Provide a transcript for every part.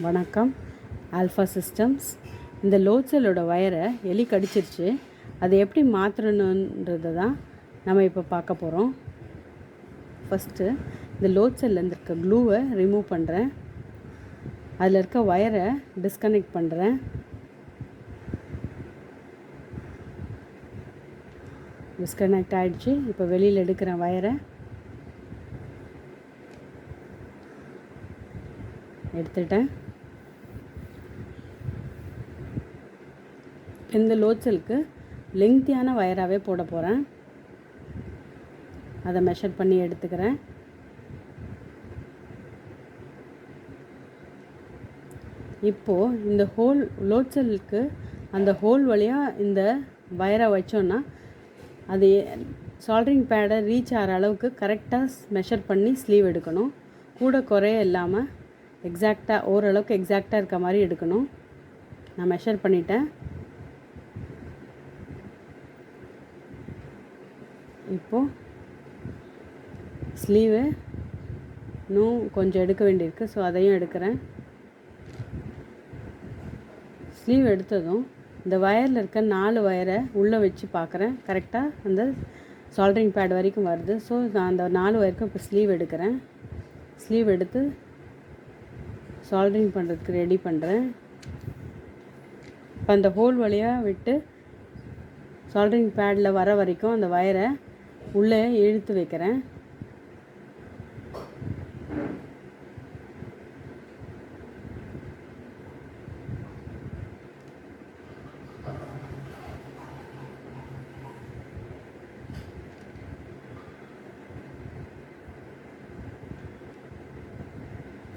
வணக்கம். Alpha systems. இந்த load செல்லோட வயரை எலி கடிச்சிருச்சு. அதை எப்படி மாற்றணுன்றது தான் நம்ம இப்போ பார்க்க போகிறோம். ஃபஸ்ட்டு இந்த லோட் செல்லேருந்து இருக்க க்ளூவை ரிமூவ் பண்ணுறேன். அதில் இருக்க வயரை டிஸ்கனெக்ட் பண்ணுறேன். டிஸ்கனெக்ட் ஆகிடுச்சு. இப்போ வெளியில் எடுக்கிறேன் வயரை. எடுத்துட்டேன். இந்த லோட் செல்லுக்கு லெங்க்த்தியான வயராகவே போட போகிறேன். அதை மெஷர் பண்ணி எடுத்துக்கிறேன். இப்போது இந்த ஹோல் லோட் செல்லுக்கு அந்த ஹோல் வழியாக இந்த வயரை வச்சோன்னா அது சால்ட்ரிங் பேடை ரீச் ஆகிற அளவுக்கு கரெக்டாக மெஷர் பண்ணி ஸ்லீவ் எடுக்கணும். கூட குறைய இல்லாமல் எக்ஸாக்டாக ஓரளவுக்கு எக்ஸாக்டாக இருக்க மாதிரி எடுக்கணும். நான் மெஷர் பண்ணிட்டேன். இப்போது ஸ்லீவு இன்னும் கொஞ்சம் எடுக்க வேண்டியிருக்கு. ஸோ அதையும் எடுக்கிறேன். ஸ்லீவ் எடுத்ததும் இந்த வயரில் இருக்க 4 வயரை உள்ளே வச்சு பார்க்குறேன். கரெக்டாக அந்த சால்ட்ரிங் பேட் வரைக்கும் வருது. ஸோ நான் அந்த 4 வயருக்கும் இப்போ ஸ்லீவ் எடுக்கிறேன். ஸ்லீவ் எடுத்து சால்ட்ரிங் பண்ணுறதுக்கு ரெடி பண்ணுறேன். இப்போ அந்த ஹோல் வழியாக விட்டு சால்ட்ரிங் பேடில் வர வரைக்கும் அந்த வயரை உள்ளே இழுத்து வைக்கிறேன்.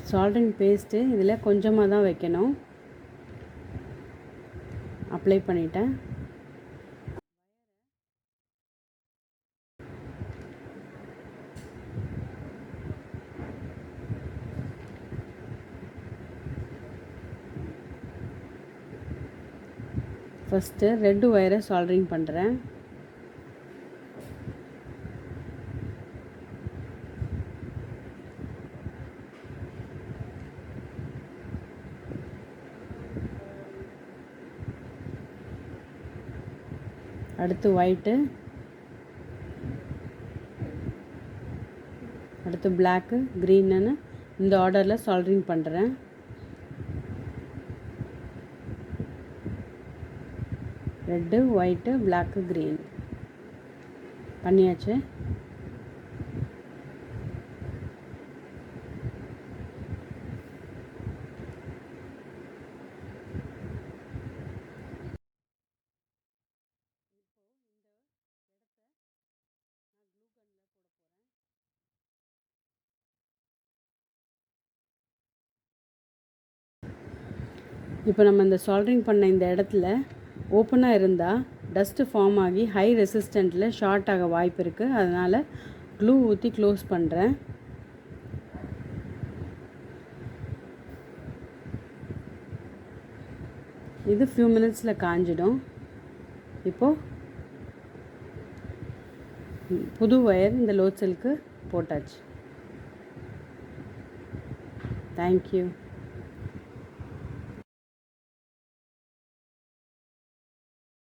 சால்ட்ரிங் பேஸ்ட்டு இதில் கொஞ்சமாக தான் வைக்கணும். அப்ளை பண்ணிட்டேன். ஃபஸ்ட்டு ரெட் ஒயரை சால்ட்ரிங் பண்ணுறேன். அடுத்து ஒயிட்டு, அடுத்து பிளாக்கு, க்ரீன்னு இந்த ஆர்டரில் சால்ட்ரிங் பண்ணுறேன். ரெட்டு, ஒயிட்டு, பிளாக்கு, க்ரீன் பண்ணியாச்சு. இப்போ நம்ம இந்த சால்ட்ரிங் பண்ண இந்த இடத்துல ஓப்பனாக இருந்தால் டஸ்ட்டு ஃபார்ம் ஆகி ஹை ரெசிஸ்டண்ட்டில் ஷார்ட் ஆக வாய்ப்பு இருக்குது. அதனால் க்ளூ ஊற்றி க்ளோஸ் பண்ணுறேன். இது ஃபியூ மினிட்ஸில் காஞ்சிடும். இப்போது புது ஒயர் இந்த லோட் செல்லுக்கு போட்டாச்சு. தேங்க்யூ.